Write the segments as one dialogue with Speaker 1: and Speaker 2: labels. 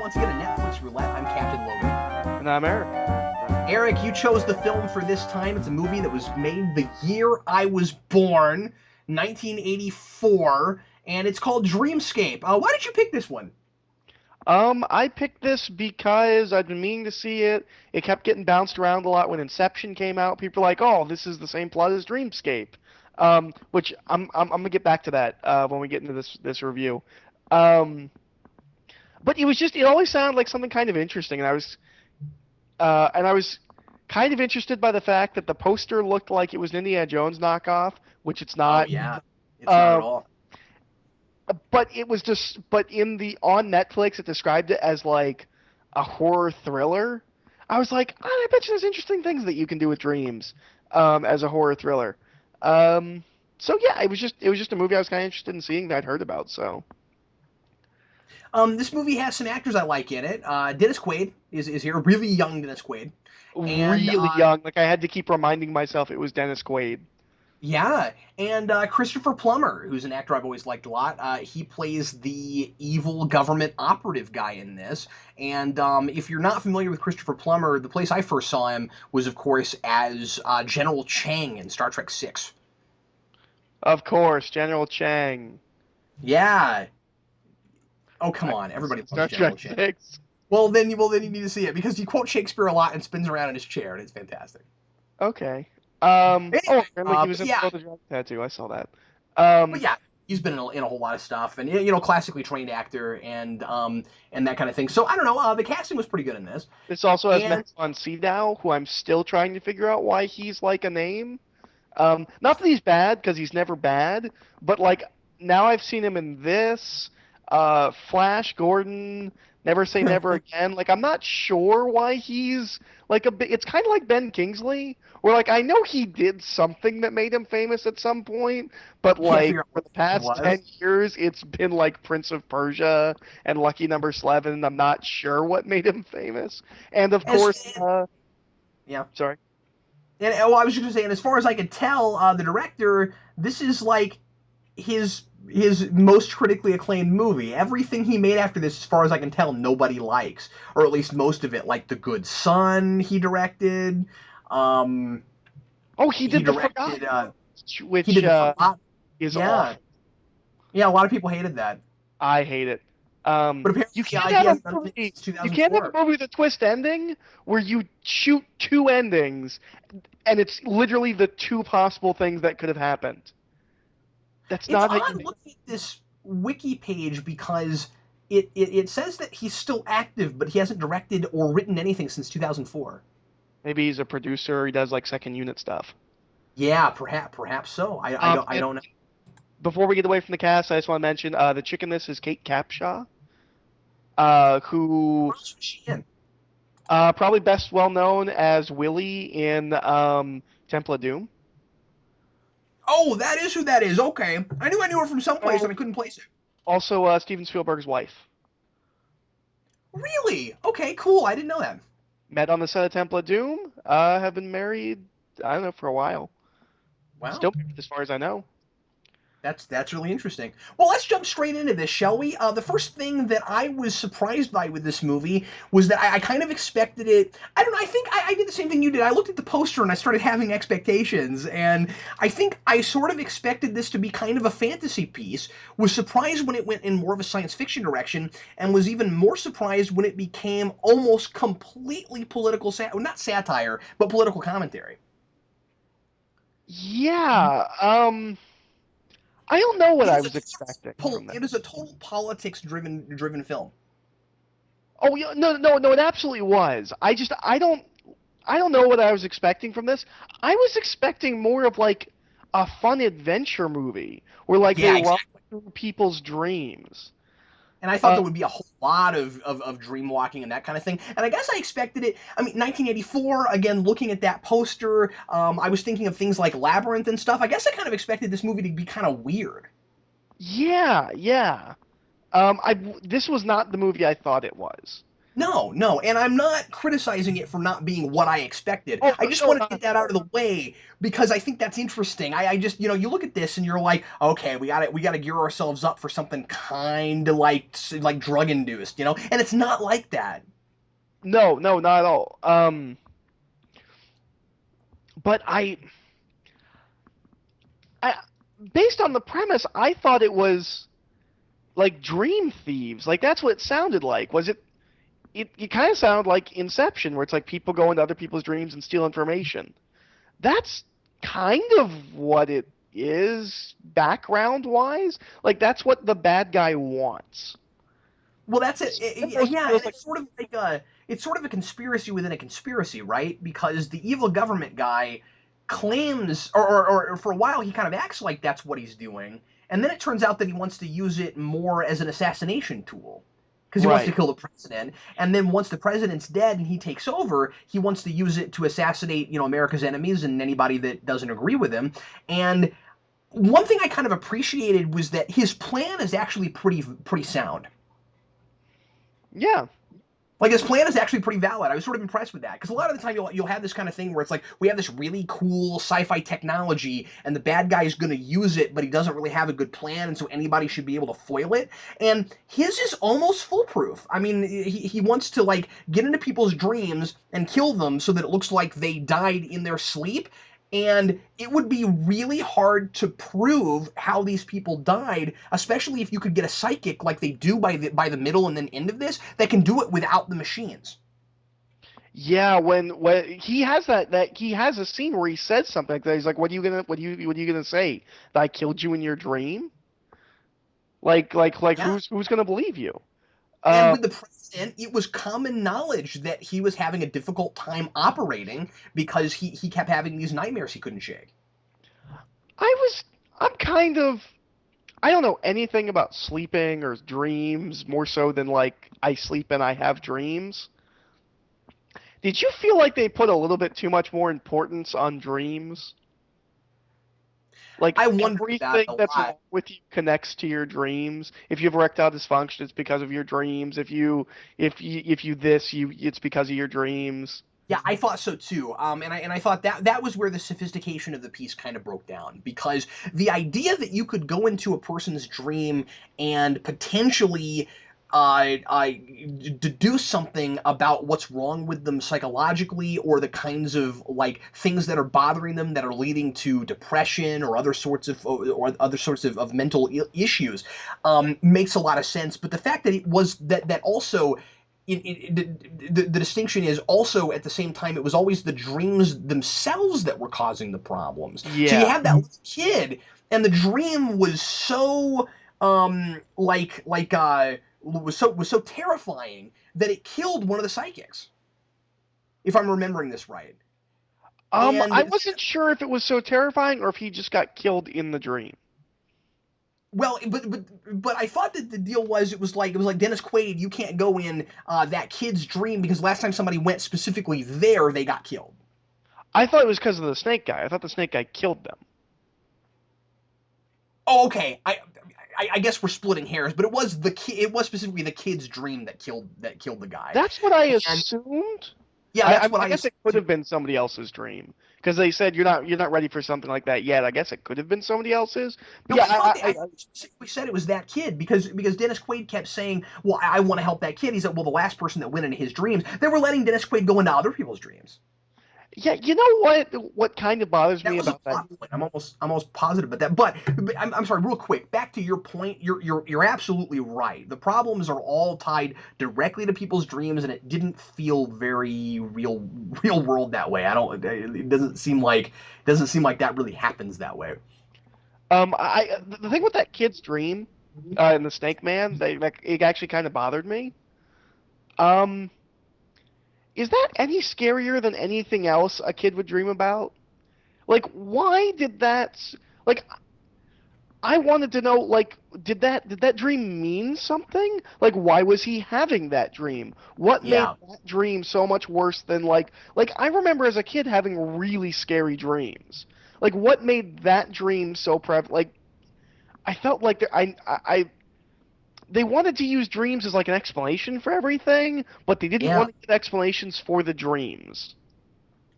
Speaker 1: once again to Netflix Roulette. I'm Captain Logan.
Speaker 2: And I'm Eric.
Speaker 1: Eric, you chose the film for this time. It's a movie that was made the year I was born, 1984, and it's called Dreamscape. Why did you pick this one?
Speaker 2: I picked this because I've been meaning to see it. It kept getting bounced around a lot when Inception came out. People were like, "Oh, this is the same plot as Dreamscape," which I'm gonna get back to that when we get into this review. Um, but it always sounded like something kind of interesting, and I was kind of interested by the fact that the poster looked like it was an Indiana Jones knockoff, which it's
Speaker 1: Oh
Speaker 2: not.
Speaker 1: yeah, it's not at
Speaker 2: Uh,
Speaker 1: all.
Speaker 2: but in the on Netflix it described it as like a horror thriller. I was like, oh, I bet you there's interesting things that you can do with dreams, as a horror thriller. So yeah, it was just a movie I was kind of interested in seeing that I'd heard about. So
Speaker 1: This movie has some actors I like in it. Dennis Quaid is here, really young Dennis Quaid, and
Speaker 2: really young, like I had to keep reminding myself it was Dennis Quaid.
Speaker 1: yeah, and Christopher Plummer, who's an actor I've always liked a lot. He plays the evil government operative guy in this. And if you're not familiar with Christopher Plummer, the place I first saw him was, of course, as General Chang in Star Trek Six.
Speaker 2: Of course, General Chang.
Speaker 1: Yeah. Oh, come
Speaker 2: I
Speaker 1: on, everybody loves
Speaker 2: Star
Speaker 1: General
Speaker 2: Trek
Speaker 1: Chang.
Speaker 2: 6.
Speaker 1: Well, then you need to see it because he quotes Shakespeare a lot and spins around in his chair, and it's fantastic.
Speaker 2: Okay.
Speaker 1: Anyway,
Speaker 2: Apparently he was
Speaker 1: but
Speaker 2: in
Speaker 1: yeah,
Speaker 2: Spell the Dragon Tattoo. I saw that.
Speaker 1: but
Speaker 2: Um,
Speaker 1: yeah, he's been in a whole lot of stuff, and classically trained actor, and that kind of thing. So I don't know. The casting was pretty good in this,
Speaker 2: This also has
Speaker 1: and
Speaker 2: Max von Sydow, who I'm still trying to figure out why he's like a name. Not that he's bad, because he's never bad, but like now I've seen him in this, Flash Gordon, Never Say Never Again. Like I'm not sure why he's like a bit. It's kind of like Ben Kingsley, where like I know he did something that made him famous at some point, but
Speaker 1: can't
Speaker 2: like
Speaker 1: figure out
Speaker 2: for
Speaker 1: what
Speaker 2: the
Speaker 1: it
Speaker 2: past
Speaker 1: was.
Speaker 2: 10 years, it's been like Prince of Persia and Lucky Number 11. I'm not sure what made him famous, and of
Speaker 1: As
Speaker 2: course,
Speaker 1: Yeah,
Speaker 2: sorry.
Speaker 1: and well, I was just gonna say, and as far as I could tell, the director, this is like his most critically acclaimed movie. Everything he made after this, as far as I can tell, nobody likes, or at least most of it. Like The Good Son, he directed. Um,
Speaker 2: Oh, he
Speaker 1: he
Speaker 2: did The
Speaker 1: directed.
Speaker 2: Forgotten,
Speaker 1: He
Speaker 2: which
Speaker 1: did The Forgotten.
Speaker 2: is
Speaker 1: Yeah,
Speaker 2: awful.
Speaker 1: yeah. A lot of people hated that,
Speaker 2: I hate it.
Speaker 1: but apparently,
Speaker 2: You can't
Speaker 1: he
Speaker 2: have a
Speaker 1: hasn't done anything
Speaker 2: movie.
Speaker 1: since
Speaker 2: You can't have a
Speaker 1: 2004.
Speaker 2: movie with a twist ending where you shoot two endings, and it's literally the two possible things that could have happened. That's
Speaker 1: It's
Speaker 2: not how you
Speaker 1: odd
Speaker 2: make.
Speaker 1: looking at this wiki page because it says that he's still active, but he hasn't directed or written anything since 2004.
Speaker 2: Maybe he's a producer. He does like second unit stuff.
Speaker 1: Yeah, perhaps so. I
Speaker 2: And
Speaker 1: don't know.
Speaker 2: before we get away from the cast, I just want to mention the chick in this is Kate Capshaw, who
Speaker 1: What else was she in?
Speaker 2: probably best well known as Willie in Temple of Doom.
Speaker 1: Oh, that is who that is. Okay, I knew her from someplace and I couldn't place it.
Speaker 2: Also, Steven Spielberg's wife.
Speaker 1: Really? Okay, cool. I didn't know that.
Speaker 2: Met on the set of Temple of Doom. Have been married, I don't know, for a while.
Speaker 1: Wow.
Speaker 2: Still married as far as I know.
Speaker 1: That's really interesting. Well, let's jump straight into this, shall we? The first thing that I was surprised by with this movie was that I kind of expected it. I don't know. I think I did the same thing you did. I looked at the poster and I started having expectations, and I think I sort of expected this to be kind of a fantasy piece. Was surprised when it went in more of a science fiction direction, and was even more surprised when it became almost completely political, not satire, but political commentary.
Speaker 2: Yeah. I don't know what
Speaker 1: It
Speaker 2: I
Speaker 1: is a
Speaker 2: was expecting
Speaker 1: total,
Speaker 2: from
Speaker 1: it is a
Speaker 2: this.
Speaker 1: total politics driven film.
Speaker 2: Oh yeah, no, no, no, it absolutely was. I don't know what I was expecting from this. I was expecting more of like a fun adventure movie where like they
Speaker 1: Yeah,
Speaker 2: run
Speaker 1: exactly.
Speaker 2: through people's dreams.
Speaker 1: And I thought
Speaker 2: Uh,
Speaker 1: there would be a whole lot of dream walking and that kind of thing. And I guess I expected it. I mean, 1984, again, looking at that poster, I was thinking of things like Labyrinth and stuff. I guess I kind of expected this movie to be kind of weird.
Speaker 2: yeah, yeah. This was not the movie I thought it was.
Speaker 1: No, no, and I'm not criticizing it for not being what I expected.
Speaker 2: Oh
Speaker 1: I just
Speaker 2: no,
Speaker 1: want to
Speaker 2: not
Speaker 1: get
Speaker 2: at
Speaker 1: that out of
Speaker 2: all.
Speaker 1: the way because I think that's interesting. I just, you look at this and you're like, okay, we got to gear ourselves up for something kind of like drug induced, and it's not like that.
Speaker 2: No, no, not at all. But I, based on the premise, I thought it was like Dream Thieves. Like that's what it sounded like. Was it? It kind of sounded like Inception, where it's like people go into other people's dreams and steal information. That's kind of what it is background wise. Like that's what the bad guy wants.
Speaker 1: Well, that's it.
Speaker 2: Almost
Speaker 1: Yeah, and
Speaker 2: feels like
Speaker 1: it's sort of a conspiracy within a conspiracy, right? Because the evil government guy claims, or for a while he kind of acts like that's what he's doing, and then it turns out that he wants to use it more as an assassination tool because he wants to
Speaker 2: right.
Speaker 1: kill the president, and then once the president's dead and he takes over, he wants to use it to assassinate, America's enemies and anybody that doesn't agree with him. And one thing I kind of appreciated was that his plan is actually pretty sound.
Speaker 2: Yeah.
Speaker 1: Like his plan is actually pretty valid. I was sort of impressed with that because a lot of the time you'll have this kind of thing where it's like we have this really cool sci-fi technology and the bad guy is going to use it, but he doesn't really have a good plan, and so anybody should be able to foil it. And his is almost foolproof. I mean, he wants to like get into people's dreams and kill them so that it looks like they died in their sleep, and it would be really hard to prove how these people died, especially if you could get a psychic like they do by the middle and then end of this that can do it without the machines.
Speaker 2: Yeah, when he has that he has a scene where he says something like that. He's like, "What are you gonna say? That I killed you in your dream? Like
Speaker 1: Yeah.
Speaker 2: who's gonna believe you?"
Speaker 1: And
Speaker 2: Uh,
Speaker 1: with the president, it was common knowledge that he was having a difficult time operating because he kept having these nightmares he couldn't shake.
Speaker 2: I was I'm kind of I don't know anything about sleeping or dreams more so than like I sleep and I have dreams. Did you feel like they put a little bit too much more importance on dreams? Like
Speaker 1: I wondered about
Speaker 2: everything
Speaker 1: it a
Speaker 2: that's
Speaker 1: lot.
Speaker 2: wrong with you connects to your dreams. If you have erectile dysfunction, it's because of your dreams. If you this, you it's because of your dreams.
Speaker 1: Yeah, I thought so too. And I thought that was where the sophistication of the piece kind of broke down because the idea that you could go into a person's dream and potentially deduce something about what's wrong with them psychologically or the kinds of like things that are bothering them that are leading to depression or other sorts of mental issues makes a lot of sense. But the fact that it was that also the distinction is also at the same time it was always the dreams themselves that were causing the problems. So you
Speaker 2: Yeah.
Speaker 1: have that little kid, and the dream was so was so terrifying that it killed one of the psychics, if I'm remembering this right.
Speaker 2: I
Speaker 1: And
Speaker 2: wasn't sure if it was so terrifying or if he just got killed in the dream.
Speaker 1: well, but I thought that the deal was it was like Dennis Quaid. You can't go in that kid's dream because last time somebody went specifically there, they got killed.
Speaker 2: I thought it was because of the snake guy. I thought the snake guy killed them.
Speaker 1: Oh, okay. I guess we're splitting hairs, but it was the kid. It was specifically the kid's dream that killed the guy.
Speaker 2: That's what I
Speaker 1: And
Speaker 2: assumed.
Speaker 1: yeah,
Speaker 2: I
Speaker 1: that's what
Speaker 2: mean, I
Speaker 1: I
Speaker 2: guess it could have been somebody else's dream because they said you're not ready for something like that yet. I guess it could have been somebody else's. But
Speaker 1: no.
Speaker 2: yeah,
Speaker 1: I thought I specifically said it was that kid because Dennis Quaid kept saying, "Well, I want to help that kid." He said, "Well, the last person that went into his dreams, they were letting Dennis Quaid go into other people's dreams."
Speaker 2: yeah. You know what? What kind of bothers
Speaker 1: That
Speaker 2: me
Speaker 1: was a
Speaker 2: about that?
Speaker 1: plot point. I'm almost positive about that. But I'm sorry, real quick. Back to your point. You're absolutely right. The problems are all tied directly to people's dreams, and it didn't feel very real world that way. I don't. It doesn't seem like that really happens that way.
Speaker 2: The thing with that kid's dream, and the Snake Man, it actually kind of bothered me. Um, is that any scarier than anything else a kid would dream about? Like, why did that? Like, I wanted to know, like, did that dream mean something? Like, why was he having that dream? What made
Speaker 1: Yeah.
Speaker 2: that dream so much worse than like I remember as a kid having really scary dreams. Like, what made that dream so prevalent? Like, I felt like they wanted to use dreams as like an explanation for everything, but they didn't
Speaker 1: Yeah.
Speaker 2: want to give explanations for the dreams.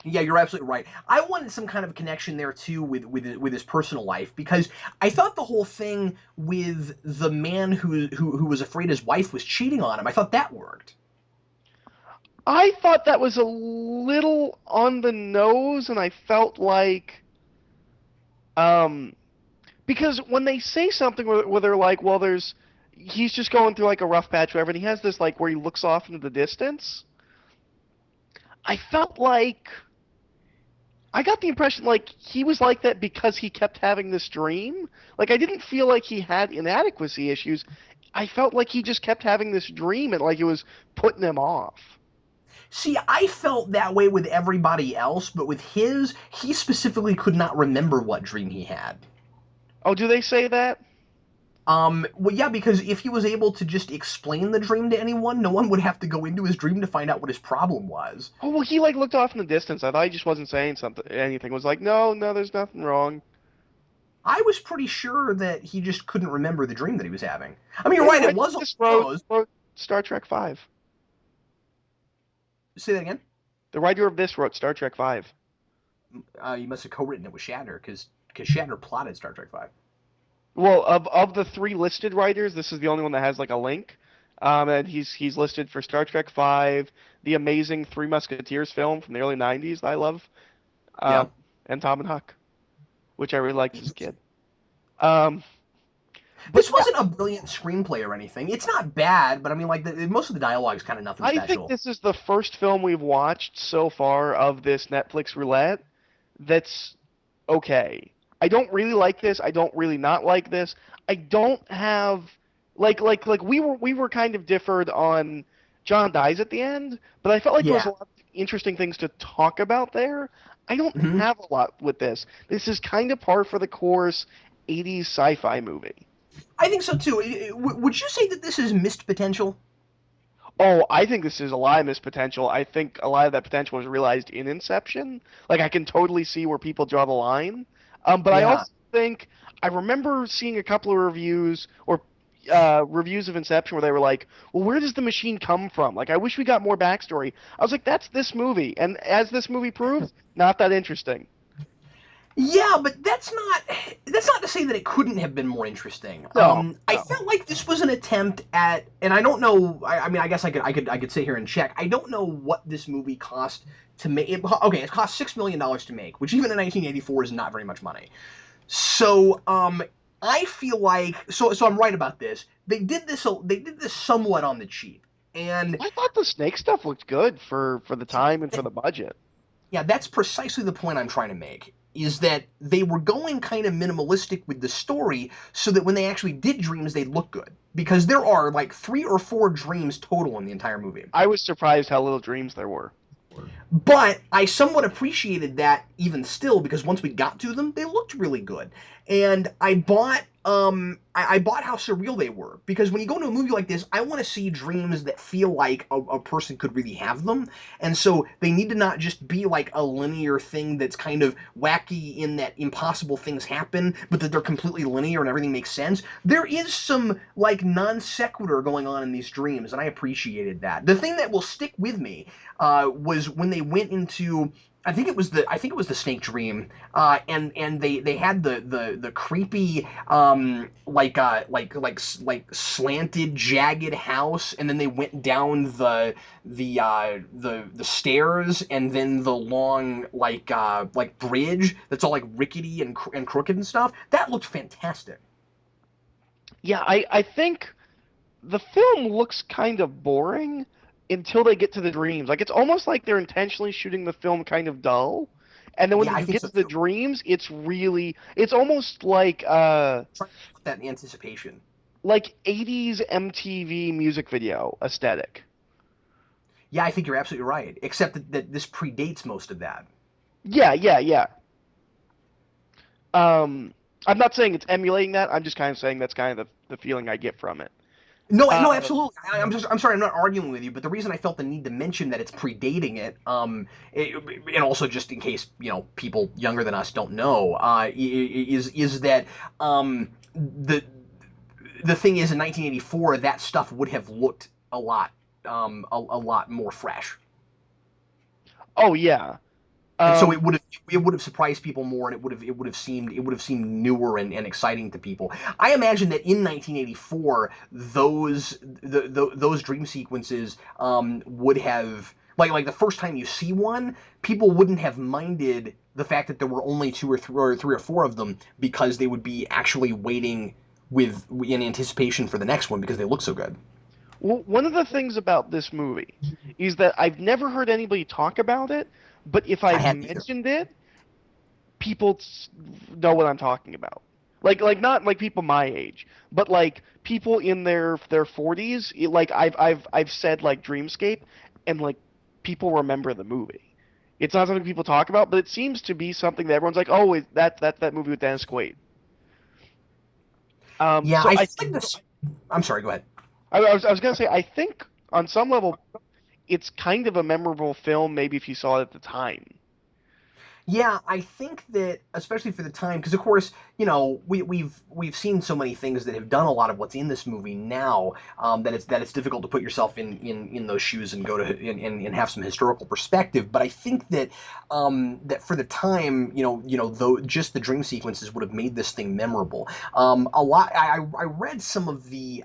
Speaker 1: Yeah, you're absolutely right. I wanted some kind of connection there too with his personal life because I thought the whole thing with the man who was afraid his wife was cheating on him, I thought that worked.
Speaker 2: I thought that was a little on the nose, and I felt like um because when they say something where they're like, well, there's he's just going through like a rough patch, whatever, and he has this like where he looks off into the distance. I felt like I got the impression like he was like that because he kept having this dream. Like I didn't feel like he had inadequacy issues. I felt like he just kept having this dream and like it was putting him off.
Speaker 1: See, I felt that way with everybody else, but with his, he specifically could not remember what dream he had.
Speaker 2: Oh, do they say that?
Speaker 1: Well, yeah, because if he was able to just explain the dream to anyone, no one would have to go into his dream to find out what his problem was.
Speaker 2: Oh, well, he like looked off in the distance. I thought he just wasn't saying something, anything. Was like, no, no, there's nothing wrong.
Speaker 1: I was pretty sure that he just couldn't remember the dream that he was having. I mean, you're
Speaker 2: Yeah, the
Speaker 1: right, it
Speaker 2: writer
Speaker 1: was
Speaker 2: of
Speaker 1: on
Speaker 2: this
Speaker 1: the nose.
Speaker 2: wrote Star Trek Five.
Speaker 1: Say that again?
Speaker 2: The writer of this wrote Star Trek Five.
Speaker 1: You must have co-written it with Shatner, because Shatner plotted Star Trek Five.
Speaker 2: Well, of the three listed writers, this is the only one that has like a link. And he's listed for Star Trek Five, the amazing Three Musketeers film from the early '90s that I love,
Speaker 1: Yeah.
Speaker 2: um, and Tom and Huck, which I really liked as a kid. Um, but
Speaker 1: This
Speaker 2: yeah,
Speaker 1: wasn't a brilliant screenplay or anything. It's not bad, but I mean, like, most of the dialogue is kind of nothing
Speaker 2: I think
Speaker 1: special.
Speaker 2: this is the first film we've watched so far of this Netflix roulette that's okay. I don't really like this. I don't really not like this. I don't have like we were kind of differed on John dies at the end, but I felt like there was
Speaker 1: Yeah.
Speaker 2: a lot of interesting things to talk about there. I don't
Speaker 1: Hmm.
Speaker 2: have a lot with this. This is kind of par for the course 80s sci-fi movie.
Speaker 1: I think so too. Would you say that this is missed potential?
Speaker 2: Oh, I think this is a lot of missed potential. I think a lot of that potential was realized in Inception. Like I can totally see where people draw the line. But I
Speaker 1: Yeah.
Speaker 2: also think I remember seeing a couple of reviews or reviews of Inception where they were like, "Well, where does the machine come from?" Like I wish we got more backstory. I was like, "That's this movie," and as this movie proved, not that interesting.
Speaker 1: Yeah, but that's not to say that it couldn't have been more interesting.
Speaker 2: No,
Speaker 1: I
Speaker 2: no.
Speaker 1: felt like this was an attempt at, and I don't know. I mean, I guess I could sit here and check. I don't know what this movie cost to make. Okay, it cost $6 million to make, which even in 1984 is not very much money. So, I feel like so I'm right about this. They did this somewhat on the cheap, and
Speaker 2: I thought the snake stuff looked good for the time and for the budget.
Speaker 1: yeah, that's precisely the point I'm trying to make. Is that they were going kind of minimalistic with the story so that when they actually did dreams, they'd look good. Because there are like 3 or 4 dreams total in the entire movie.
Speaker 2: I was surprised how little dreams there were.
Speaker 1: But I somewhat appreciated that even still because once we got to them, they looked really good. And I bought how surreal they were because when you go to a movie like this, I want to see dreams that feel like a person could really have them. And so they need to not just be like a linear thing that's kind of wacky in that impossible things happen, but that they're completely linear and everything makes sense. There is some like non sequitur going on in these dreams, and I appreciated that. The thing that will stick with me was when they went into I think it was the Snake Dream, and they had the creepy like slanted jagged house, and then they went down the stairs, and then the long like bridge that's all like rickety and crooked and stuff. That looked fantastic.
Speaker 2: Yeah, I think the film looks kind of boring until they get to the dreams. Like it's almost like they're intentionally shooting the film kind of dull. And then when
Speaker 1: Yeah, I
Speaker 2: you
Speaker 1: think
Speaker 2: get
Speaker 1: so
Speaker 2: to the
Speaker 1: too.
Speaker 2: dreams, it's almost
Speaker 1: Trying to put that in anticipation.
Speaker 2: like 80s MTV music video aesthetic.
Speaker 1: Yeah, I think you're absolutely right. Except that this predates most of that.
Speaker 2: Yeah, yeah, yeah. Um I'm not saying it's emulating that. I'm just kind of saying that's kind of the feeling I get from it.
Speaker 1: No, no,
Speaker 2: Uh
Speaker 1: absolutely. I'm sorry, I'm not arguing with you, but the reason I felt the need to mention that it's predating it, and also just in case people younger than us don't know, is that the the thing is, in 1984, that stuff would have looked a lot more fresh.
Speaker 2: Oh yeah.
Speaker 1: And so
Speaker 2: Um,
Speaker 1: it would have surprised people more, and it would have seemed newer and exciting to people. I imagine that in 1984, those dream sequences would have like the first time you see one, people wouldn't have minded the fact that there were only two or three or four of them because they would be actually waiting with in anticipation for the next one because they look so good.
Speaker 2: one of the things about this movie is that I've never heard anybody talk about it, but if
Speaker 1: I
Speaker 2: I've
Speaker 1: hadn't either.
Speaker 2: mentioned it, people know what I'm talking about. Like not like people my age, but like people in their 40s. Like I've said like Dreamscape, and like people remember the movie. It's not something people talk about, but it seems to be something that everyone's like, oh, that movie with Dennis Quaid.
Speaker 1: Yeah,
Speaker 2: So
Speaker 1: I
Speaker 2: I
Speaker 1: feel
Speaker 2: think
Speaker 1: like this. I'm sorry. Go ahead.
Speaker 2: I was gonna say I think on some level it's kind of a memorable film, maybe if you saw it at the time.
Speaker 1: Yeah, I think that especially for the time, because of course, we've seen so many things that have done a lot of what's in this movie now, that it's difficult to put yourself in those shoes and go to and have some historical perspective. But I think that that for the time, though just the dream sequences would have made this thing memorable. A lot. I read some of the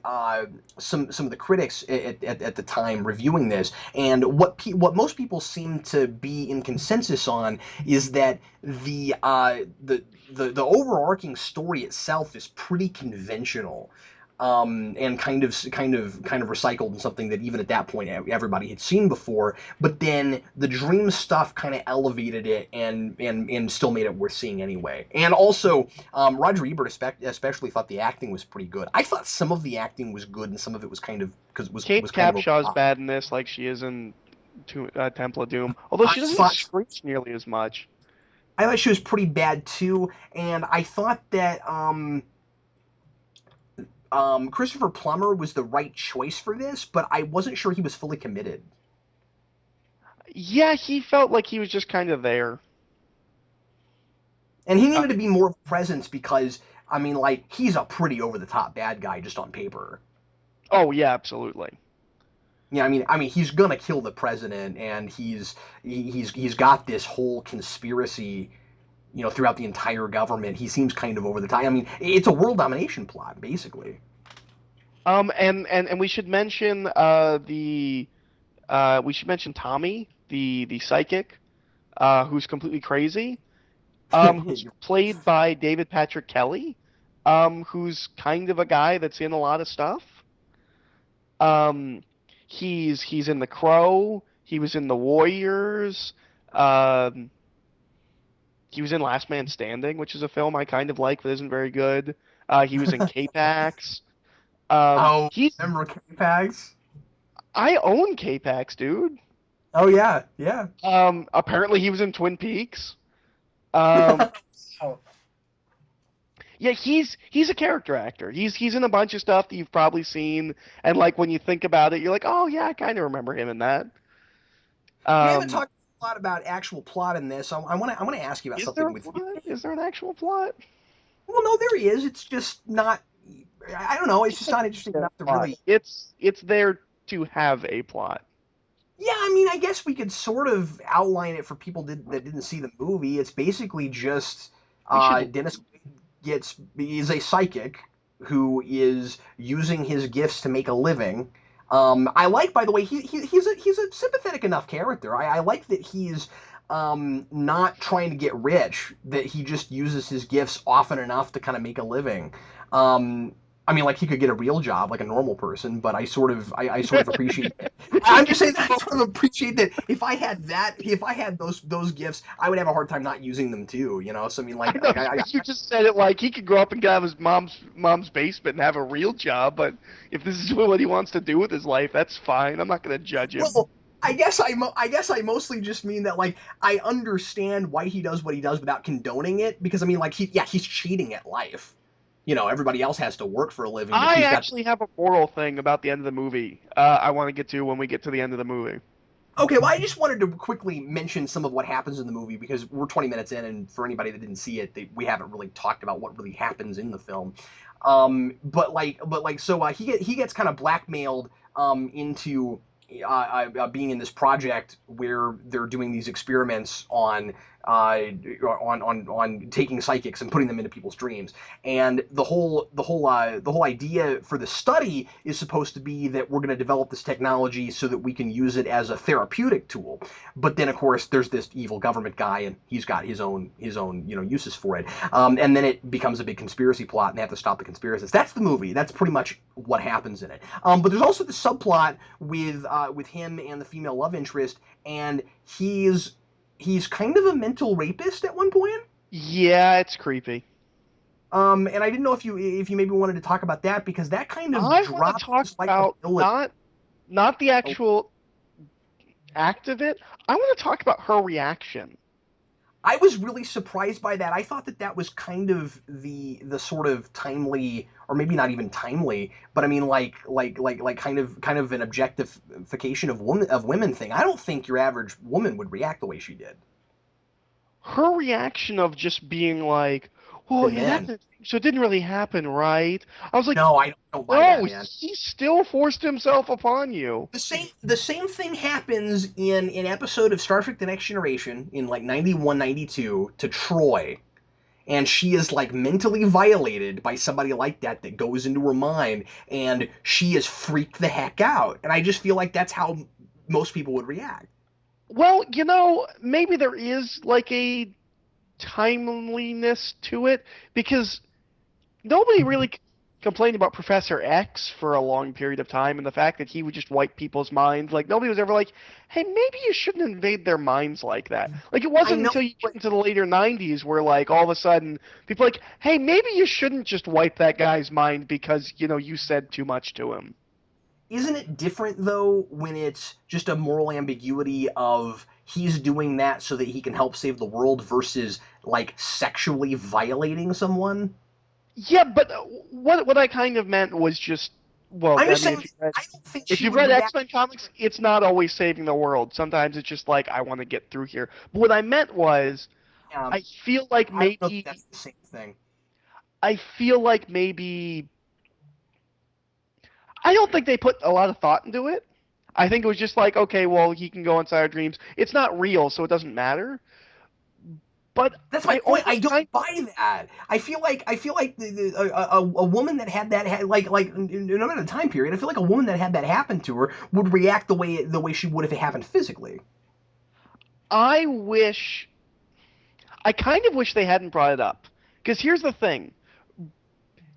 Speaker 1: critics at the time reviewing this, and what most people seem to be in consensus on is that the overarching story itself is pretty conventional, and kind of recycled in something that even at that point everybody had seen before. But then the dream stuff kind of elevated it and still made it worth seeing anyway. And also, Roger Ebert especially thought the acting was pretty good. I thought some of the acting was good and some of it was kind of because
Speaker 2: Kate
Speaker 1: was kind of over the
Speaker 2: Capshaw's
Speaker 1: top.
Speaker 2: bad in this, like she is in Temple of Doom. Although
Speaker 1: I
Speaker 2: she doesn't
Speaker 1: thought
Speaker 2: screech nearly as much.
Speaker 1: I thought she was pretty bad too, and I thought that Christopher Plummer was the right choice for this, but I wasn't sure he was fully committed.
Speaker 2: Yeah, he felt like he was just kind of there.
Speaker 1: And he
Speaker 2: Uh,
Speaker 1: needed to be more of a presence because, I mean, like, he's a pretty over the top bad guy just on paper.
Speaker 2: oh yeah, absolutely.
Speaker 1: Yeah, I mean, he's gonna kill the president, and he's got this whole conspiracy, throughout the entire government. He seems kind of over the top. I mean, it's a world domination plot, basically.
Speaker 2: And we should mention the we should mention Tommy, the psychic, who's completely crazy, who's played by David Patrick Kelly, who's kind of a guy that's in a lot of stuff. Um, he's in The Crow. He was in The Warriors. Um, he was in Last Man Standing, which is a film I kind of like but isn't very good. He was in K-Pax.
Speaker 1: Oh,
Speaker 2: He's
Speaker 1: remember K-Pags?
Speaker 2: I own K-Pax, dude.
Speaker 1: Oh yeah, yeah.
Speaker 2: Apparently he was in Twin Peaks. Um,
Speaker 1: Oh.
Speaker 2: yeah, he's a character actor. He's in a bunch of stuff that you've probably seen, and like when you think about it, you're like, oh yeah, I kind of remember him in that.
Speaker 1: We haven't
Speaker 2: Um,
Speaker 1: talked a lot about actual plot in this. I want to ask you about
Speaker 2: is there
Speaker 1: something
Speaker 2: a
Speaker 1: with you.
Speaker 2: plot? Is there an actual plot?
Speaker 1: Well, no, there he is. It's just not. I don't know. It's just not interesting enough to
Speaker 2: Plot.
Speaker 1: really.
Speaker 2: It's there to have a plot.
Speaker 1: Yeah, I mean, I guess we could sort of outline it for people that didn't see the movie. It's basically just
Speaker 2: We should.
Speaker 1: Dennis is a psychic who is using his gifts to make a living. I like, by the way, he's a sympathetic enough character. I like that he's not trying to get rich, that he just uses his gifts often enough to kind of make a living. Um, I mean, like he could get a real job like a normal person, but I sort of appreciate it.
Speaker 2: He
Speaker 1: I'm just
Speaker 2: could
Speaker 1: saying that I sort of appreciate that if I had those gifts, I would have a hard time not using them too. So I mean,
Speaker 2: I know you just said it like he could grow up and get out of his mom's basement and have a real job, but if this is what he wants to do with his life, that's fine. I'm not gonna judge him.
Speaker 1: well, I guess I mostly just mean that like I understand why he does what he does without condoning it because I mean like he's cheating at life. Everybody else has to work for a living, but
Speaker 2: I
Speaker 1: he's got.
Speaker 2: actually have a moral thing about the end of the movie. I want to get to when we get to the end of the movie.
Speaker 1: Okay, well, I just wanted to quickly mention some of what happens in the movie because we're 20 minutes in, and for anybody that didn't see it, we haven't really talked about what really happens in the film. So he gets kind of blackmailed into being in this project where they're doing these experiments on taking psychics and putting them into people's dreams. And the whole idea for the study is supposed to be that we're going to develop this technology so that we can use it as a therapeutic tool. But then, of course, there's this evil government guy, and he's got his own uses for it. And then it becomes a big conspiracy plot, and they have to stop the conspiracists. That's the movie. That's pretty much what happens in it. But there's also the subplot with him and the female love interest, and he's kind of a mental rapist at one point.
Speaker 2: Yeah, it's creepy.
Speaker 1: And I didn't know if you maybe wanted to talk about that because that kind of
Speaker 2: I want to
Speaker 1: drops
Speaker 2: talk
Speaker 1: his
Speaker 2: about
Speaker 1: likability.
Speaker 2: not the actual act of it. I want to talk about her reaction.
Speaker 1: I was really surprised by that. I thought that that was kind of the sort of timely, or maybe not even timely, but I mean like kind of an objectification of women thing. I don't think your average woman would react the way she did.
Speaker 2: Her reaction of just being like, "Well,
Speaker 1: The
Speaker 2: you have
Speaker 1: men.
Speaker 2: to, so it didn't really happen, right?" I was like,
Speaker 1: No, I don't buy
Speaker 2: "No,
Speaker 1: that, man.
Speaker 2: he still forced himself upon you."
Speaker 1: The same thing happens in an episode of Star Trek: The Next Generation in like 91, 92 to Troy, and she is like mentally violated by somebody like that goes into her mind, and she is freaked the heck out. And I just feel like that's how most people would react.
Speaker 2: Well, maybe there is like a timeliness to it because nobody really complained about Professor X for a long period of time and the fact that he would just wipe people's minds. Like nobody was ever like, "Hey, maybe you shouldn't invade their minds like that." Like it
Speaker 1: I
Speaker 2: wasn't
Speaker 1: know,
Speaker 2: until you
Speaker 1: but
Speaker 2: get into the later '90s where like all of a sudden people are like, "Hey, maybe you shouldn't just wipe that guy's mind because you said too much to him."
Speaker 1: isn't it different though when it's just a moral ambiguity of he's doing that so that he can help save the world versus like sexually violating someone?
Speaker 2: Yeah, but what I kind of meant was just, well,
Speaker 1: I'm
Speaker 2: I
Speaker 1: just
Speaker 2: mean,
Speaker 1: saying I don't think
Speaker 2: if
Speaker 1: she
Speaker 2: you've
Speaker 1: would
Speaker 2: read
Speaker 1: react.
Speaker 2: X-Men comics, it's not always saving the world. Sometimes it's just like I want to get through here. But what I meant was
Speaker 1: Um,
Speaker 2: I feel like
Speaker 1: I don't know that
Speaker 2: maybe
Speaker 1: that's the same thing.
Speaker 2: I feel like maybe I don't think they put a lot of thought into it. I think it was just like, okay, well, he can go inside our dreams. It's not real, so it doesn't matter. But
Speaker 1: That's my
Speaker 2: I
Speaker 1: point. I
Speaker 2: almost
Speaker 1: don't
Speaker 2: kind of
Speaker 1: buy that. I feel like a woman that had that like no matter the time period, I feel like a woman that had that happen to her would react the way she would if it happened physically.
Speaker 2: I wish I kind of wish they hadn't brought it up. Because here's the thing.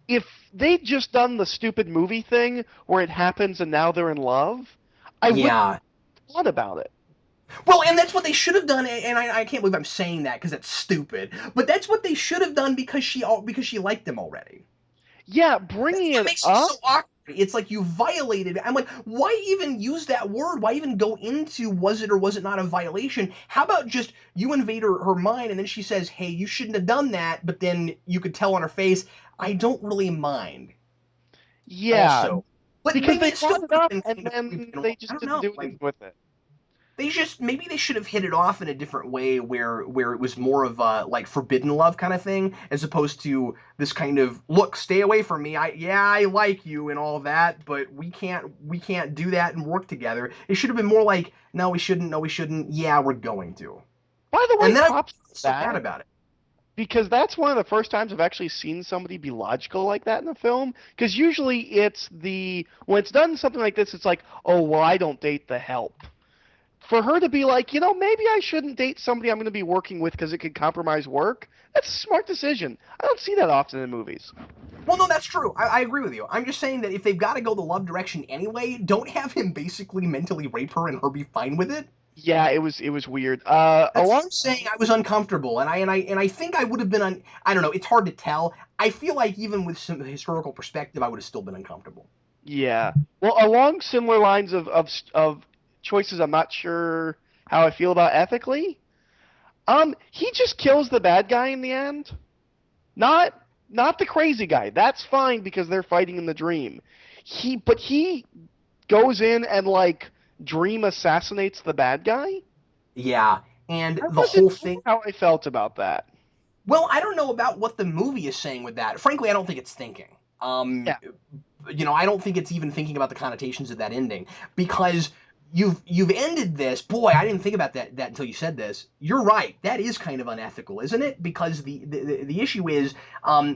Speaker 2: If they'd just done the stupid movie thing where it happens and now they're in love, I wouldn't
Speaker 1: Yeah.
Speaker 2: have thought about it.
Speaker 1: Well, and that's what they should have done, and I can't believe I'm saying that because that's stupid. But that's what they should have done because she liked him already.
Speaker 2: Yeah,
Speaker 1: That's
Speaker 2: bringing
Speaker 1: what
Speaker 2: it
Speaker 1: makes it so
Speaker 2: up.
Speaker 1: awkward. It's like you violated it. I'm like, why even use that word? Why even go into was it or was it not a violation? How about just you invade her mind and then she says, hey, you shouldn't have done that, but then you could tell on her face, I don't really mind.
Speaker 2: Yeah,
Speaker 1: Also. But
Speaker 2: because
Speaker 1: maybe
Speaker 2: they
Speaker 1: it still
Speaker 2: brought it
Speaker 1: would have
Speaker 2: up
Speaker 1: been
Speaker 2: and
Speaker 1: kind of creepy
Speaker 2: then
Speaker 1: and
Speaker 2: they
Speaker 1: I
Speaker 2: just
Speaker 1: don't
Speaker 2: didn't
Speaker 1: know.
Speaker 2: do anything
Speaker 1: Like
Speaker 2: with it.
Speaker 1: maybe they should have hit it off in a different way where it was more of a like forbidden love kind of thing as opposed to this kind of look, stay away from me. I like you and all that, but we can't do that and work together. It should have been more like no we shouldn't, yeah, we're going to.
Speaker 2: By the way,
Speaker 1: And then I
Speaker 2: props
Speaker 1: feel
Speaker 2: for
Speaker 1: so bad
Speaker 2: that
Speaker 1: about it.
Speaker 2: because that's one of the first times I've actually seen somebody be logical like that in a film. Because usually it's when it's done something like this, it's like, oh well, I don't date the help. For her to be like, maybe I shouldn't date somebody I'm going to be working with because it could compromise work. That's a smart decision. I don't see that often in movies.
Speaker 1: Well, no, that's true. I agree with you. I'm just saying that if they've got to go the love direction anyway, don't have him basically mentally rape her and her be fine with it.
Speaker 2: Yeah, it was weird.
Speaker 1: That's what I'm saying. I was uncomfortable, and I think I would have been I don't know. It's hard to tell. I feel like even with some historical perspective, I would have still been uncomfortable.
Speaker 2: Yeah. Well, along similar lines of choices, I'm not sure how I feel about ethically. He just kills the bad guy in the end. Not not the crazy guy. That's fine because they're fighting in the dream. He goes in and like dream assassinates the bad guy.
Speaker 1: Yeah, and
Speaker 2: I
Speaker 1: the
Speaker 2: wasn't
Speaker 1: whole
Speaker 2: sure
Speaker 1: thing.
Speaker 2: how I felt about that.
Speaker 1: Well, I don't know about what the movie is saying with that. Frankly, I don't think it's thinking. Um,
Speaker 2: Yeah.
Speaker 1: I don't think it's even thinking about the connotations of that ending because you've ended this. Boy, I didn't think about that until you said this. You're right. That is kind of unethical, isn't it? Because the issue is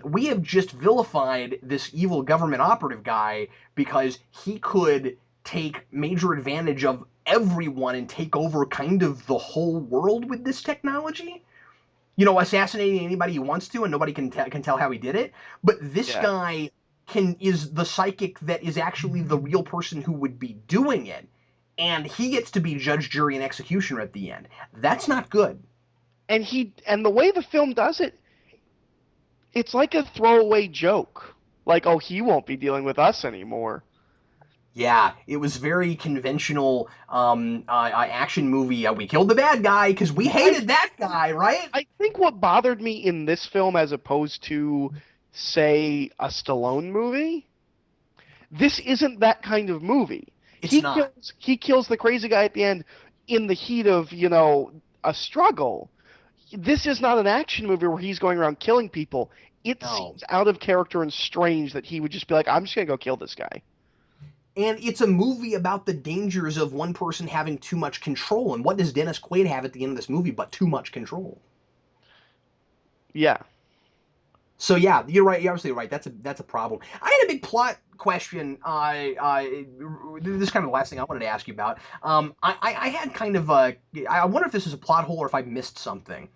Speaker 1: we have just vilified this evil government operative guy because he could take major advantage of everyone and take over kind of the whole world with this technology. Assassinating anybody he wants to, and nobody can tell how he did it. But this
Speaker 2: Yeah.
Speaker 1: guy is the psychic that is actually the real person who would be doing it, and he gets to be judge, jury, and executioner at the end. That's not good.
Speaker 2: And the way the film does it, it's like a throwaway joke. Like, oh, he won't be dealing with us anymore.
Speaker 1: Yeah, it was very conventional action movie. We killed the bad guy because we
Speaker 2: I
Speaker 1: hated that guy, right?
Speaker 2: I think what bothered me in this film as opposed to, say, a Stallone movie, this isn't that kind of movie.
Speaker 1: It's not.
Speaker 2: He kills the crazy guy at the end in the heat of, a struggle. This is not an action movie where he's going around killing people. It
Speaker 1: No.
Speaker 2: seems out of character and strange that he would just be like, I'm just gonna go kill this guy.
Speaker 1: And it's a movie about the dangers of one person having too much control. And what does Dennis Quaid have at the end of this movie but too much control?
Speaker 2: Yeah.
Speaker 1: So yeah, you're right. You're absolutely right. That's a problem. I had a big plot question. This is kind of the last thing I wanted to ask you about. I had kind of a. I wonder if this is a plot hole or if I missed something.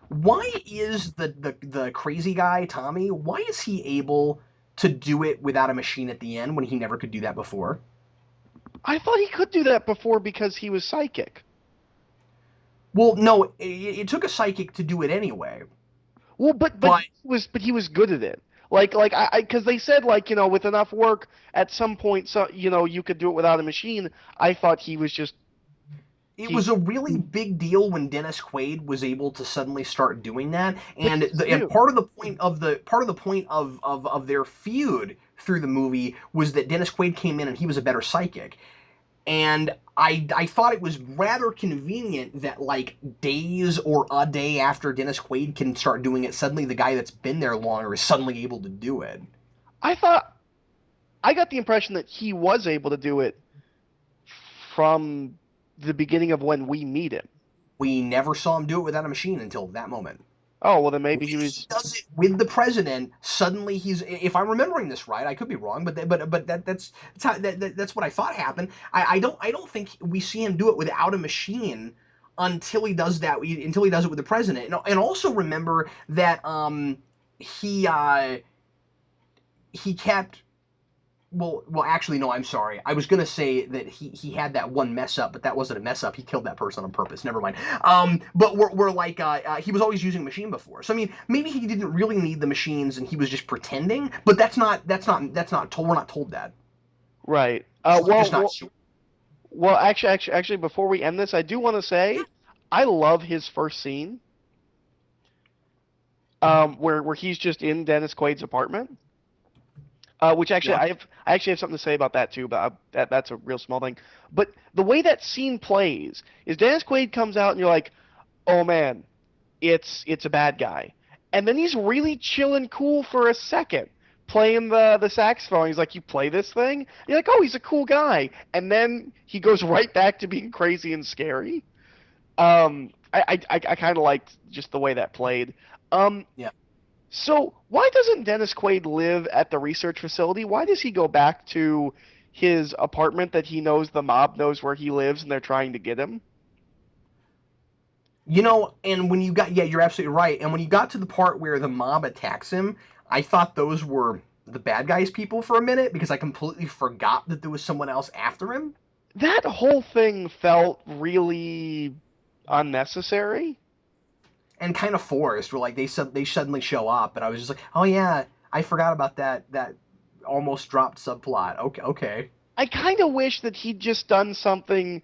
Speaker 1: Why is the crazy guy Tommy? Why is he able to do it without a machine at the end when he never could do that before?
Speaker 2: I thought he could do that before because he was psychic.
Speaker 1: Well, no, it took a psychic to do it anyway.
Speaker 2: Well,
Speaker 1: But
Speaker 2: but he was good at it. Because they said like with enough work at some point so you could do it without a machine. I thought he was just
Speaker 1: it
Speaker 2: he
Speaker 1: was a really big deal when Dennis Quaid was able to suddenly start doing that,
Speaker 2: but
Speaker 1: and
Speaker 2: he's
Speaker 1: and
Speaker 2: new.
Speaker 1: part of the point of their feud through the movie was that Dennis Quaid came in and he was a better psychic, and I thought it was rather convenient that like days or a day after Dennis Quaid can start doing it, suddenly the guy that's been there longer is suddenly able to do it.
Speaker 2: I thought I got the impression that he was able to do it from the beginning of when we meet him.
Speaker 1: We never saw him do it without a machine until that moment.
Speaker 2: Oh well, then
Speaker 1: When
Speaker 2: maybe he
Speaker 1: he
Speaker 2: was.
Speaker 1: does it with the president, suddenly he's. If I'm remembering this right, I could be wrong, that's what I thought happened. I don't think we see him do it without a machine until he does that. Until he does it with the president, and also remember that he he kept. Actually, no. I'm sorry. I was gonna say that he had that one mess up, but that wasn't a mess up. He killed that person on purpose. Never mind. But we're like he was always using a machine before. So I mean, maybe he didn't really need the machines and he was just pretending. But that's not told. We're not told that.
Speaker 2: Right.
Speaker 1: So I'm just not sure.
Speaker 2: Actually, before we end this, I do want to say I love his first scene, where he's just in Dennis Quaid's apartment. Which actually
Speaker 1: Yeah.
Speaker 2: I actually have something to say about that too, but that's a real small thing. But the way that scene plays is Dennis Quaid comes out and you're like, oh man, it's a bad guy, and then he's really chill and cool for a second, playing the saxophone. He's like, you play this thing? And you're like, oh, he's a cool guy, and then he goes right back to being crazy and scary. I kind of liked just the way that played. Um,
Speaker 1: Yeah.
Speaker 2: so why doesn't Dennis Quaid live at the research facility? Why does he go back to his apartment that he knows the mob knows where he lives and they're trying to get him?
Speaker 1: And when you got, yeah, you're absolutely right. And when you got to the part where the mob attacks him, I thought those were the bad guys people for a minute because I completely forgot that there was someone else after him.
Speaker 2: That whole thing felt really unnecessary.
Speaker 1: And kind of forced. Where like they suddenly show up, and I was just like, oh yeah, I forgot about that almost dropped subplot. Okay, okay.
Speaker 2: I kind of wish that he'd just done something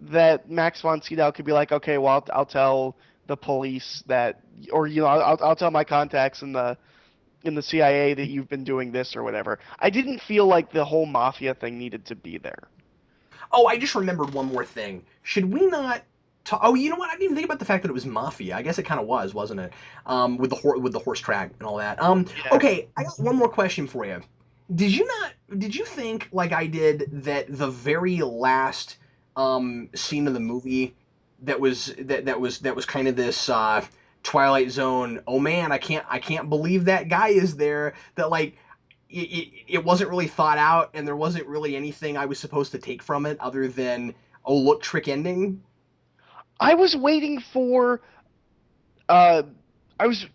Speaker 2: that Max von Sydow could be like, okay, well, I'll tell the police that, or I'll tell my contacts in the CIA that you've been doing this or whatever. I didn't feel like the whole mafia thing needed to be there.
Speaker 1: Oh, I just remembered one more thing. Should we not? Oh, you know what? I didn't even think about the fact that it was mafia. I guess it kind of wasn't it? With the horse track and all that.
Speaker 2: Yeah.
Speaker 1: Okay, I got one more question for you. Did you think, like I did, that the very last scene of the movie that was kind of this Twilight Zone, oh man, I can't believe that guy is there, that like it wasn't really thought out, and there wasn't really anything I was supposed to take from it other than, oh look, trick ending.
Speaker 2: I was waiting for. Uh, I was.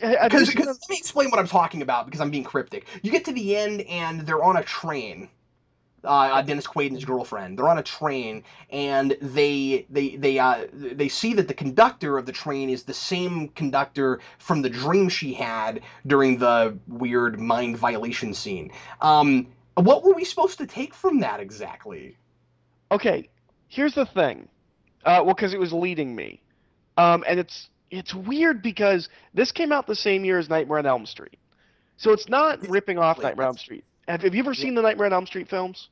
Speaker 2: Have you
Speaker 1: Because
Speaker 2: seen the?
Speaker 1: let me explain what I'm talking about, because I'm being cryptic. You get to the end and they're on a train, Dennis Quaid and his girlfriend. They're on a train, and they see that the conductor of the train is the same conductor from the dream she had during the weird mind violation scene. What were we supposed to take from that exactly?
Speaker 2: Okay, here's the thing. Well, because it was leading me. And it's weird because this came out the same year as Nightmare on Elm Street, so it's not ripping off
Speaker 1: Really,
Speaker 2: Nightmare on Elm Street. Have you ever
Speaker 1: yeah.
Speaker 2: seen the Nightmare on Elm Street films?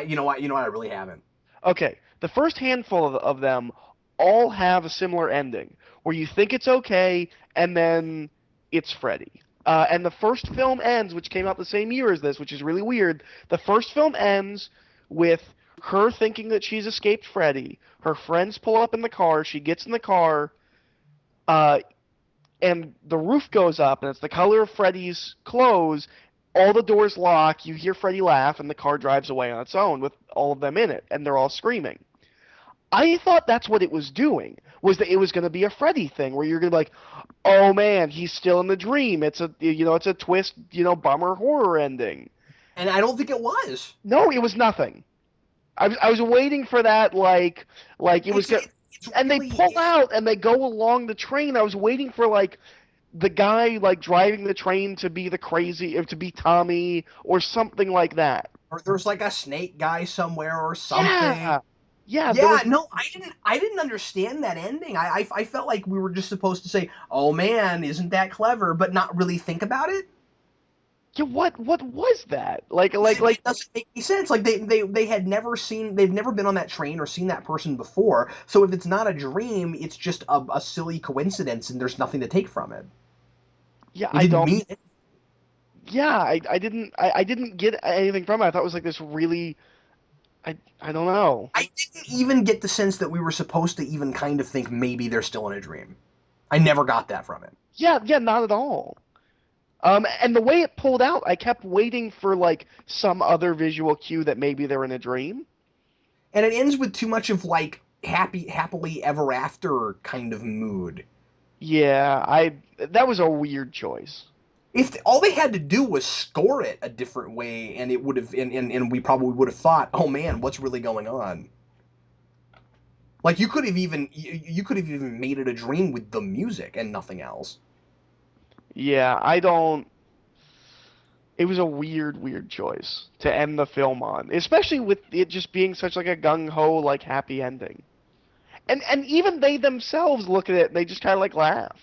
Speaker 1: You know what, I really haven't.
Speaker 2: Okay, the first handful of them all have a similar ending, where you think it's okay, and then it's Freddy. And the first film ends, which came out the same year as this, which is really weird. The first film ends with her thinking that she's escaped Freddy. Her friends pull up in the car. She gets in the car. Uh, and the roof goes up, and it's the color of Freddy's clothes. All the doors lock. You hear Freddy laugh, and the car drives away on its own with all of them in it, and they're all screaming. I thought that's what it was doing. Was that it was going to be a Freddy thing where you're going to be like, oh man, he's still in the dream. It's a twist, bummer horror ending.
Speaker 1: And I don't think it was.
Speaker 2: No, it was nothing. I was waiting for that, like it was
Speaker 1: It's
Speaker 2: good.
Speaker 1: it's
Speaker 2: And they
Speaker 1: really
Speaker 2: pull out and they go along the train. I was waiting for like the guy like driving the train to be the crazy, or to be Tommy or something like that.
Speaker 1: or there's like a snake guy somewhere or something.
Speaker 2: Yeah, yeah. There
Speaker 1: Yeah,
Speaker 2: was
Speaker 1: no, I didn't understand that ending. I felt like we were just supposed to say, "Oh man, isn't that clever?" but not really think about it.
Speaker 2: yeah. What was that?
Speaker 1: It doesn't make any sense. Like they've never been on that train or seen that person before. So if it's not a dream, it's just a silly coincidence, and there's nothing to take from it.
Speaker 2: Yeah.
Speaker 1: It
Speaker 2: I
Speaker 1: didn't
Speaker 2: don't.
Speaker 1: mean it.
Speaker 2: Yeah. I didn't get anything from it. I thought it was like this really. I don't know.
Speaker 1: I didn't even get the sense that we were supposed to even kind of think maybe they're still in a dream. I never got that from it.
Speaker 2: Yeah. Yeah. Not at all. And the way it pulled out, I kept waiting for like some other visual cue that maybe they're in a dream.
Speaker 1: And it ends with too much of like happily ever after kind of mood.
Speaker 2: Yeah, I that was a weird choice.
Speaker 1: If all they had to do was score it a different way, and it would have, and we probably would have thought, oh man, what's really going on? Like you could have even made it a dream with the music and nothing else.
Speaker 2: Yeah, I don't. It was a weird choice to end the film on, especially with it just being such like a gung ho like happy ending. And even they themselves look at it and they just kind of like laugh.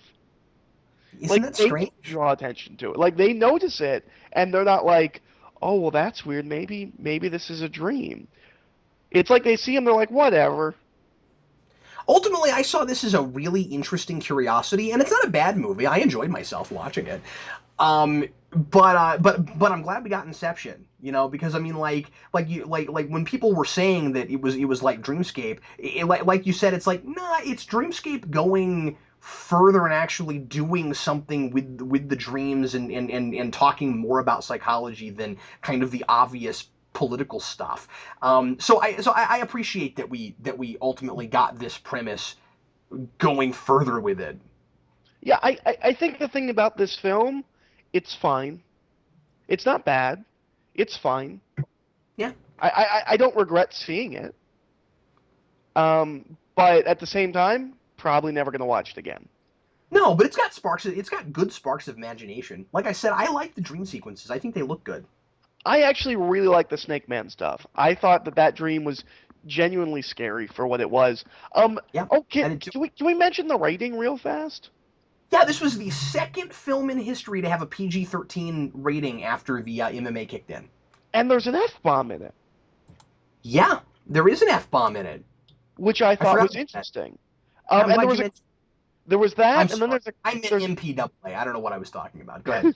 Speaker 1: Isn't
Speaker 2: Like
Speaker 1: that
Speaker 2: they don't
Speaker 1: strange?
Speaker 2: draw attention to it. Like they notice it and they're not like, "Oh, well that's weird. Maybe this is a dream." It's like they see him, they're like, "Whatever."
Speaker 1: Ultimately, I saw this as a really interesting curiosity, and it's not a bad movie. I enjoyed myself watching it. But I'm glad we got Inception. Because I mean, like when people were saying that it was like Dreamscape, like you said, it's like nah, it's Dreamscape going further and actually doing something with the dreams, and talking more about psychology than kind of the obvious political stuff. So I appreciate that we ultimately got this premise going further with it.
Speaker 2: Yeah, I think the thing about this film, it's fine. It's not bad. It's fine.
Speaker 1: Yeah.
Speaker 2: I don't regret seeing it. But at the same time, probably never gonna watch it again.
Speaker 1: No, but it's got sparks. It's got good sparks of imagination. Like I said, I like the dream sequences. I think they look good.
Speaker 2: I actually really like the Snake Man stuff. I thought that dream was genuinely scary for what it was.
Speaker 1: Yeah,
Speaker 2: Oh,
Speaker 1: I did too.
Speaker 2: can we mention the rating real fast?
Speaker 1: Yeah, this was the second film in history to have a PG-13 rating after the MMA kicked in.
Speaker 2: And there's an F bomb in it,
Speaker 1: Yeah, there is an F bomb in it.
Speaker 2: which I
Speaker 1: I
Speaker 2: thought
Speaker 1: forgot
Speaker 2: was
Speaker 1: about that.
Speaker 2: interesting.
Speaker 1: I'm
Speaker 2: And
Speaker 1: glad you mentioned.
Speaker 2: there was
Speaker 1: I'm
Speaker 2: that, and then
Speaker 1: sorry. I meant
Speaker 2: there's
Speaker 1: MPAA. I don't know what I was talking about. Go ahead.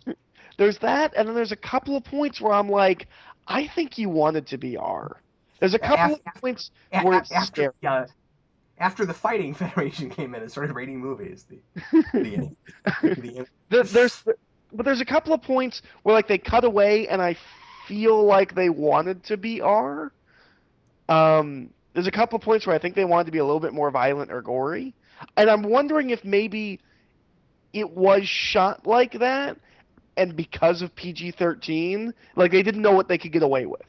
Speaker 2: There's that, and then there's a couple of points where I'm like, I think you wanted to be R. There's a couple
Speaker 1: After
Speaker 2: of points where it's
Speaker 1: after
Speaker 2: scary.
Speaker 1: after the Fighting Federation came in and started rating movies, the the
Speaker 2: There's but there's a couple of points where like they cut away, and I feel like they wanted to be R. There's a couple of points where I think they wanted to be a little bit more violent or gory, and I'm wondering if maybe it was shot like that, and because of PG-13, like they didn't know what they could get away with.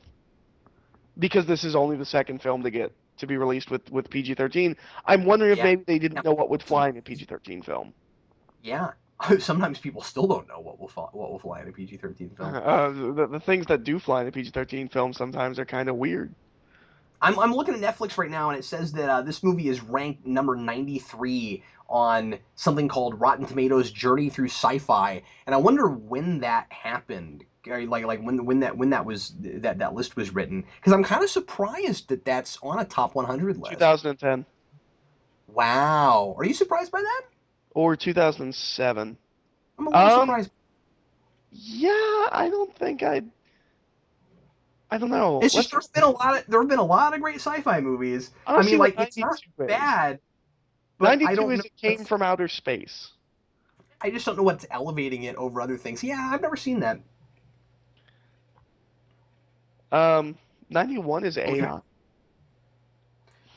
Speaker 2: Because this is only the second film to be released with PG-13. I'm wondering if
Speaker 1: yeah.
Speaker 2: maybe they didn't know what would fly in a PG-13 film.
Speaker 1: Yeah. Sometimes people still don't know what will fly in a PG-13 film.
Speaker 2: The things that do fly in a PG-13 film sometimes are kind of weird.
Speaker 1: I'm looking at Netflix right now, and it says that this movie is ranked number 93 on something called Rotten Tomatoes Journey Through Sci-Fi, and I wonder when that happened. Like when that list was written, because I'm kind of surprised that that's on a top 100 list.
Speaker 2: 2010
Speaker 1: Wow, are you surprised by that?
Speaker 2: or 2007.
Speaker 1: I'm a little
Speaker 2: Um,
Speaker 1: surprised.
Speaker 2: yeah, I don't think I don't know.
Speaker 1: It's just there have been a lot of great sci-fi movies. I
Speaker 2: I'll see
Speaker 1: mean,
Speaker 2: what
Speaker 1: like it's not
Speaker 2: 92 is.
Speaker 1: bad, but I
Speaker 2: 92
Speaker 1: don't
Speaker 2: is
Speaker 1: know.
Speaker 2: It came from outer space.
Speaker 1: I just don't know what's elevating it over other things. Yeah, I've never seen that.
Speaker 2: Um, 91 is
Speaker 1: Okay.
Speaker 2: AI.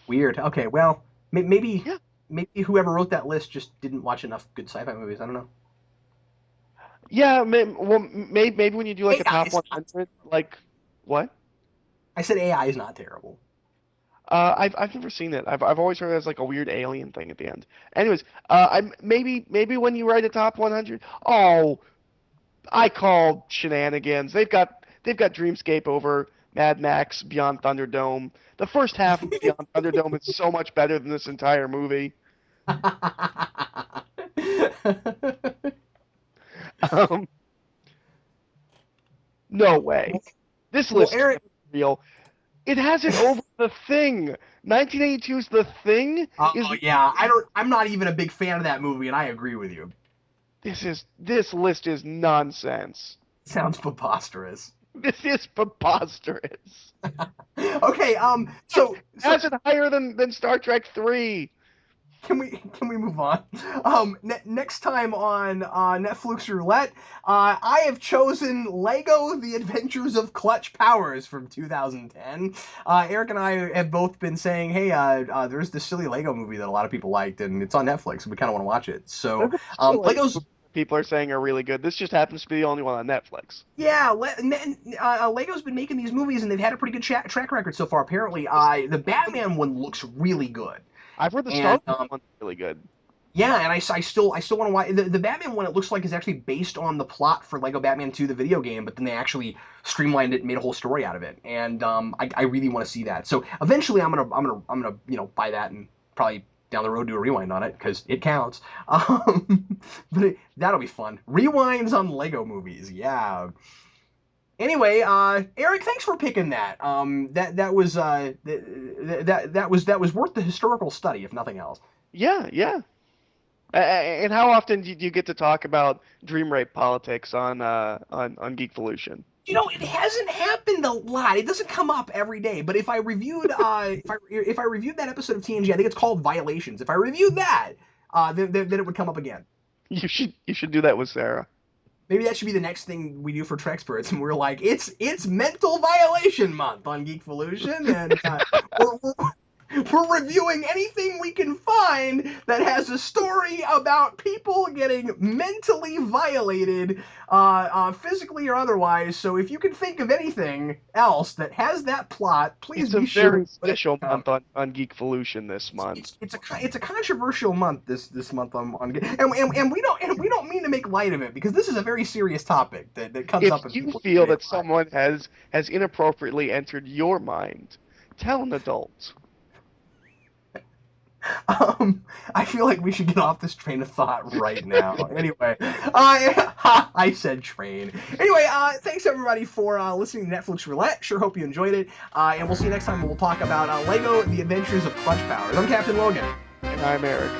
Speaker 1: Weird. Okay, well, maybe
Speaker 2: Yeah.
Speaker 1: maybe whoever wrote that list just didn't watch enough good sci-fi movies. I don't know.
Speaker 2: Yeah, well, maybe when you do like a
Speaker 1: AI
Speaker 2: top
Speaker 1: is not,
Speaker 2: 100, like what?
Speaker 1: I said AI is not terrible.
Speaker 2: I've never seen it. I've always heard it as like a weird alien thing at the end. Anyways, I maybe when you write a top 100, oh, I call shenanigans. They've got Dreamscape over Mad Max Beyond Thunderdome. The first half of Beyond Thunderdome is so much better than this entire movie. Um, no way. This
Speaker 1: Well,
Speaker 2: list
Speaker 1: Eric.
Speaker 2: can't be real. It has it over The Thing. 1982's The Thing is
Speaker 1: Oh yeah, I don't. I'm not even a big fan of that movie, and I agree with you.
Speaker 2: this list is nonsense.
Speaker 1: Sounds preposterous.
Speaker 2: This is preposterous.
Speaker 1: Okay,
Speaker 2: It
Speaker 1: so
Speaker 2: has it higher than Star Trek 3.
Speaker 1: can we move on? Next time on Netflix Roulette, I have chosen Lego: The Adventures of Clutch Powers from 2010. Eric and I have both been saying, hey, there's this silly Lego movie that a lot of people liked, and it's on Netflix, and we kind of want to watch it. So,
Speaker 2: There's a bunch of Lego
Speaker 1: Lego's.
Speaker 2: movies that people are saying are really good. This just happens to be the only one on Netflix.
Speaker 1: Yeah, Lego's been making these movies, and they've had a pretty good track record so far. Apparently, the Batman one looks really good,
Speaker 2: I've heard the Star
Speaker 1: and
Speaker 2: Wars one's really good.
Speaker 1: yeah, and I still want to watch the Batman one. It looks like is actually based on the plot for Lego Batman 2, the video game, but then they actually streamlined it and made a whole story out of it. And I really want to see that. So eventually, I'm gonna buy that and probably down the road do a rewind on it because it counts. But that'll be fun. Rewinds on Lego movies, yeah. Anyway, Eric, thanks for picking that. That was worth the historical study, if nothing else.
Speaker 2: Yeah, yeah. And how often do you get to talk about dream rape politics on Geekvolution?
Speaker 1: It hasn't happened a lot. It doesn't come up every day. But if I reviewed, if I reviewed that episode of TNG, I think it's called Violations. If I reviewed that, then it would come up again.
Speaker 2: You should do that with Sarah.
Speaker 1: Maybe that should be the next thing we do for Trexperts, and we're like, it's mental violation month on Geekvolution, and we're reviewing anything we can find that has a story about people getting mentally violated, physically or otherwise. So if you can think of anything else that has that plot, please
Speaker 2: It's a
Speaker 1: be sure
Speaker 2: very
Speaker 1: to put it
Speaker 2: special
Speaker 1: in the
Speaker 2: month
Speaker 1: comments.
Speaker 2: on Geekvolution this month.
Speaker 1: It's a controversial month this month and we don't mean to make light of it because this is a very serious topic that comes
Speaker 2: If
Speaker 1: up in
Speaker 2: you
Speaker 1: people's
Speaker 2: feel
Speaker 1: everyday
Speaker 2: that
Speaker 1: lives.
Speaker 2: someone has inappropriately entered your mind, tell an adult.
Speaker 1: I feel like we should get off this train of thought right now. Anyway, I said train. Anyway, thanks everybody for listening to Netflix Roulette. Sure hope you enjoyed it. And we'll see you next time when we'll talk about Lego: The Adventures of Clutch Powers. I'm Captain Logan.
Speaker 2: And I'm Eric.